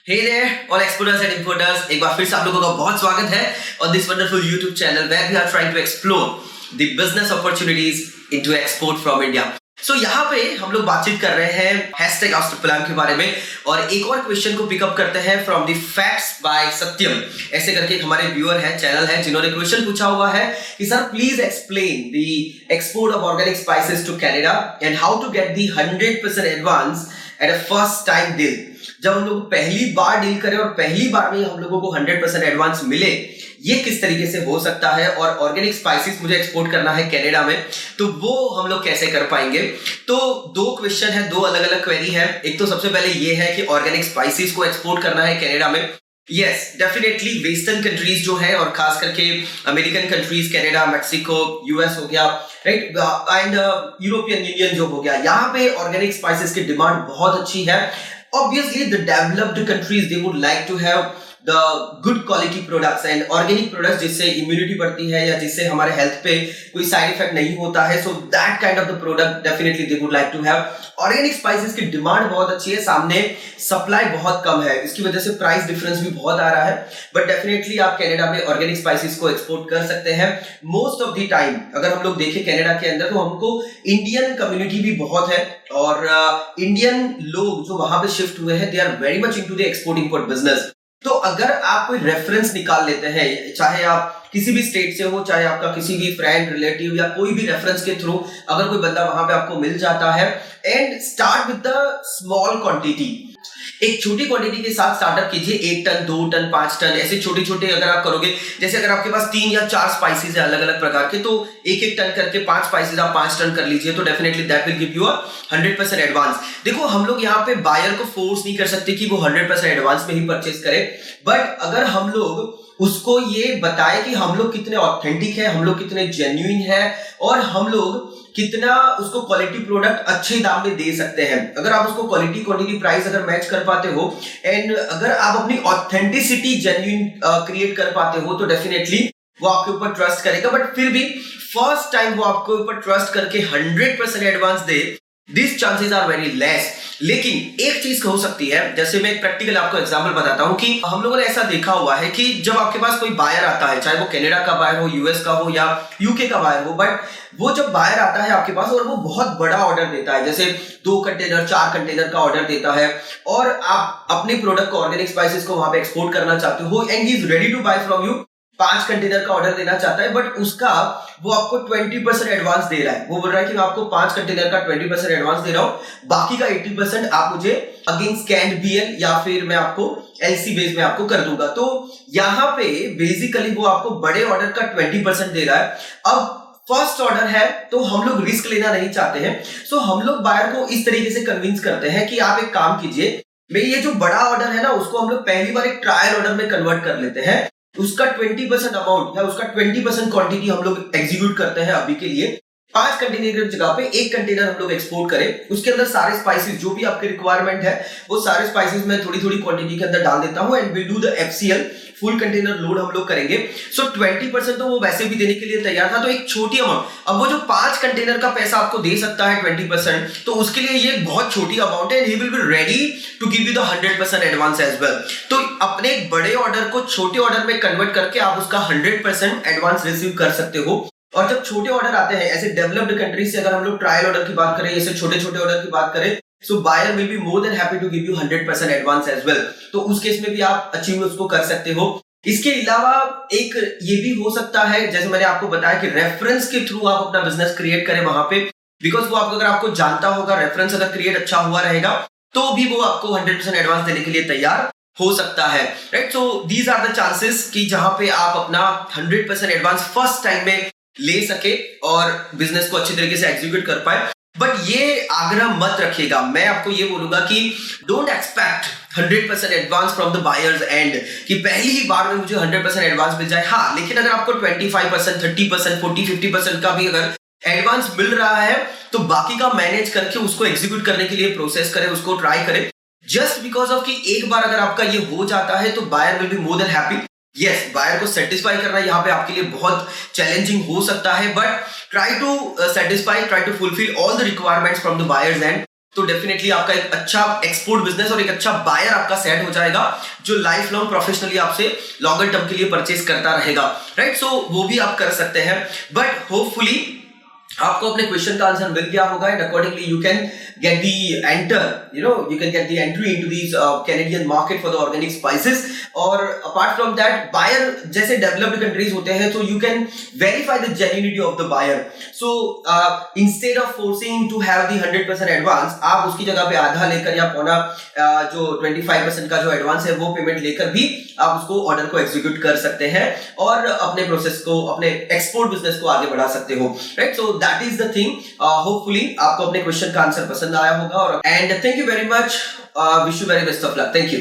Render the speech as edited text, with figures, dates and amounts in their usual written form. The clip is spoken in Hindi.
Hey there, all exporters and importers. एक बार फिर से आप लोगों का बहुत स्वागत है on this wonderful YouTube channel where we are trying to explore the business opportunities into export from India. So यहाँ पे हम लोग बातचीत कर रहे हैं हैशटैग आस्क ट्रिपल एम के बारे में और एक और क्वेश्चन को पिकअप करते हैं फ्रॉम द फैक्ट्स बाय सत्यम ऐसे करके एक हमारे व्यूअर है चैनल है जिन्होंने क्वेश्चन पूछा हुआ है कि sir please explain the export of organic spices to Canada and how to get the 100% advance at a first time deal. जब हम लोग पहली बार डील करें और पहली बार में हम लोगों को 100% एडवांस मिले, ये किस तरीके से हो सकता है और ऑर्गेनिक स्पाइसेस मुझे एक्सपोर्ट करना है कनाडा में, तो वो हम लोग कैसे कर पाएंगे। तो दो क्वेश्चन है, दो अलग अलग क्वेरी है। एक तो सबसे पहले ये है कि ऑर्गेनिक स्पाइसेस को एक्सपोर्ट करना है कनाडा में। यस, डेफिनेटली वेस्टर्न कंट्रीज जो है और खास करके American countries, Canada, Mexico, US हो गया, राइट, एंड यूरोपियन यूनियन जो हो गया, यहाँ पे ऑर्गेनिक स्पाइसेस की डिमांड बहुत अच्छी है। Obviously, the developed countries they would like to have the good quality products and organic products जिससे immunity बढ़ती है या जिससे हमारे हेल्थ पे कोई साइड इफेक्ट नहीं होता है। So that kind of the product definitely they would like to have. Organic spices की डिमांड बहुत अच्छी है, सामने सप्लाई बहुत कम है, इसकी वजह से प्राइस डिफरेंस भी बहुत आ रहा है। बट डेफिनेटली आप कनाडा में ऑर्गेनिक स्पाइसेस को एक्सपोर्ट कर सकते हैं। मोस्ट ऑफ द टाइम अगर हम लोग देखें कनाडा के अंदर तो हमको इंडियन कम्युनिटी भी बहुत है और इंडियन लोग जो वहां पे शिफ्ट हुए हैं they are very much into the export import business. तो अगर आप कोई रेफरेंस निकाल लेते हैं, चाहे आप किसी भी स्टेट से हो, चाहे आपका किसी भी फ्रेंड रिलेटिव या कोई भी रेफरेंस के थ्रू अगर कोई बंदा वहां पे आपको मिल जाता है, and start with the small quantity, एक छोटी क्वांटिटी के साथ स्टार्टअप कीजिए। 1 टन 2 टन 5 टन ऐसे छोटे छोटे अगर आप करोगे, जैसे अगर आपके पास 3 या 4 स्पाइसेस है अलग अलग प्रकार के, तो 1-1 टन करके 5 स्पाइसेस आप 5 टन कर लीजिए, तो definitely that will give you a 100% advance. देखो, हम लोग यहाँ पे बायर को फोर्स नहीं कर सकते कि वो 100% एडवांस में ही परचेज करे, बट अगर हम लोग उसको ये बताए कि हम लोग कितने ऑथेंटिक है, हम लोग कितने जेन्युइन है और हम लोग कितना उसको क्वालिटी प्रोडक्ट अच्छे दाम में दे सकते हैं, अगर आप उसको क्वालिटी क्वांटिटी प्राइस अगर मैच कर पाते हो एंड अगर आप अपनी ऑथेंटिसिटी जेन्युइन क्रिएट कर पाते हो, तो डेफिनेटली वो आपके ऊपर ट्रस्ट करेगा। बट फिर भी फर्स्ट टाइम वो आपके ऊपर ट्रस्ट करके 100% एडवांस दे, this chances are very less. लेकिन एक चीज हो सकती है, जैसे मैं एक प्रैक्टिकल आपको एग्जांपल बताता हूं कि हम लोगों ने ऐसा देखा हुआ है कि जब आपके पास कोई बायर आता है, चाहे वो कनाडा का बायर हो, यूएस का हो या यूके का बायर हो, बट वो जब बायर आता है आपके पास और वो बहुत बड़ा ऑर्डर देता है, जैसे 2 कंटेनर 4 कंटेनर का ऑर्डर देता है और आप अपने प्रोडक्ट को ऑर्गेनिक स्पाइसेस को वहां पे एक्सपोर्ट करना चाहते हो and he is ready to buy from you, 5 container का ऑर्डर देना चाहता है, बट उसका वो आपको 20% एडवांस दे रहा है। वो बोल रहा है कि मैं आपको 5 कंटेनर का 20% एडवांस दे रहा हूं, बाकी का 80% आप मुझे अगेन स्कैन्ड बीएल या फिर मैं आपको एलसी बेस में आपको कर दूंगा। तो यहाँ पे बेसिकली वो आपको बड़े ऑर्डर का 20% दे रहा है। अब फर्स्ट ऑर्डर है तो हम लोग रिस्क लेना नहीं चाहते हैं, सो हम लोग बायर को इस तरीके से कन्विंस करते हैं कि आप एक काम कीजिए, मैं ये जो बड़ा ऑर्डर है ना उसको हम लोग पहली बार एक ट्रायल ऑर्डर में कन्वर्ट कर लेते हैं, उसका 20% अमाउंट या उसका 20% क्वांटिटी हम लोग एग्जीक्यूट करते हैं अभी के लिए। 5 कंटेनर की जगह पे 1 कंटेनर हम लोग एक्सपोर्ट करें, उसके अंदर सारे स्पाइसेस जो भी आपके रिक्वायरमेंट है वो सारे स्पाइसेस मैं थोड़ी थोड़ी क्वांटिटी के अंदर डाल देता हूं and will do the FCL, full container load हम लोग करेंगे। सो 20% तो वो वैसे भी देने के लिए तैयार था, तो एक छोटी अमाउंट, अब वो जो 5 कंटेनर का पैसा आपको दे सकता है 20%, तो उसके लिए ये बहुत छोटी अमाउंट है and he will be ready to give you the 100% advance as well. तो अपने एक बड़े ऑर्डर को छोटे ऑर्डर में कन्वर्ट करके आप उसका 100% एडवांस रिसीव कर सकते हो। और जब छोटे ऑर्डर आते हैं ऐसे डेवलप्ड कंट्रीज से, अगर हम लोग ट्रायल ऑर्डर की बात करें, ऐसे छोटे छोटे ऑर्डर की बात करें, so buyer will be more than happy to give you 100% advance as well. तो उस केस में भी आप अचीव उसको कर सकते हो। इसके अलावा एक ये भी हो सकता है, जैसे मैंने आपको बताया कि रेफरेंस के थ्रू आप अपना बिजनेस क्रिएट करें वहां पे, बिकॉज वो अगर आपको जानता होगा, रेफरेंस अगर क्रिएट अच्छा हुआ रहेगा तो भी वो आपको 100% एडवांस देने के लिए तैयार हो सकता है, right. So these are the chances कि जहां पे आप अपना 100% एडवांस फर्स्ट टाइम में ले सके और बिजनेस को अच्छी तरीके से एग्जीक्यूट कर पाए। बट ये आग्रह मत रखिएगा, मैं आपको ये बोलूंगा कि don't expect 100% advance from the buyers and कि पहली ही बार में मुझे 100% एडवांस मिल जाए। हाँ, लेकिन अगर आपको 25%, 30%, 40-50% का भी अगर एडवांस मिल रहा है तो बाकी का मैनेज करके उसको एग्जीक्यूट करने के लिए प्रोसेस करें, उसको ट्राई करें। जस्ट बिकॉज ऑफ कि एक बार अगर आपका ये हो जाता है तो buyer will be more than happy. Yes, buyer को सेटिस्फाई करना यहाँ पे आपके लिए बहुत चैलेंजिंग हो सकता है, but try to satisfy, try to fulfil all the requirements from the buyers and तो डेफिनेटली आपका एक अच्छा एक्सपोर्ट बिजनेस और एक अच्छा बायर आपका सेट हो जाएगा, जो लाइफ लॉन्ग प्रोफेशनली आपसे लॉन्गर टर्म के लिए परचेज करता रहेगा, राइट। सो वो भी आप कर सकते हैं, बट होपफुली आपको अपने क्वेश्चन का आंसर मिल गया होगा, and accordingly you can get the enter, you can get the entry into these Canadian market for the organic spices. और apart from that, buyer जैसे developed countries होते हैं, so you can verify the genuinity of the buyer. So instead of forcing to have the 100% advance, आप उसकी जगह पे आधा लेकर या पौना जो 25% का जो एडवांस है वो पेमेंट लेकर भी आप उसको ऑर्डर को एग्जीक्यूट कर सकते हैं और अपने प्रोसेस को, अपने एक्सपोर्ट बिजनेस को आगे बढ़ा सकते हो, right. So that is the thing. Hopefully आपको अपने क्वेश्चन का आंसर पसंद आया होगा, और and thank you very much, wish you very best of luck, thank you.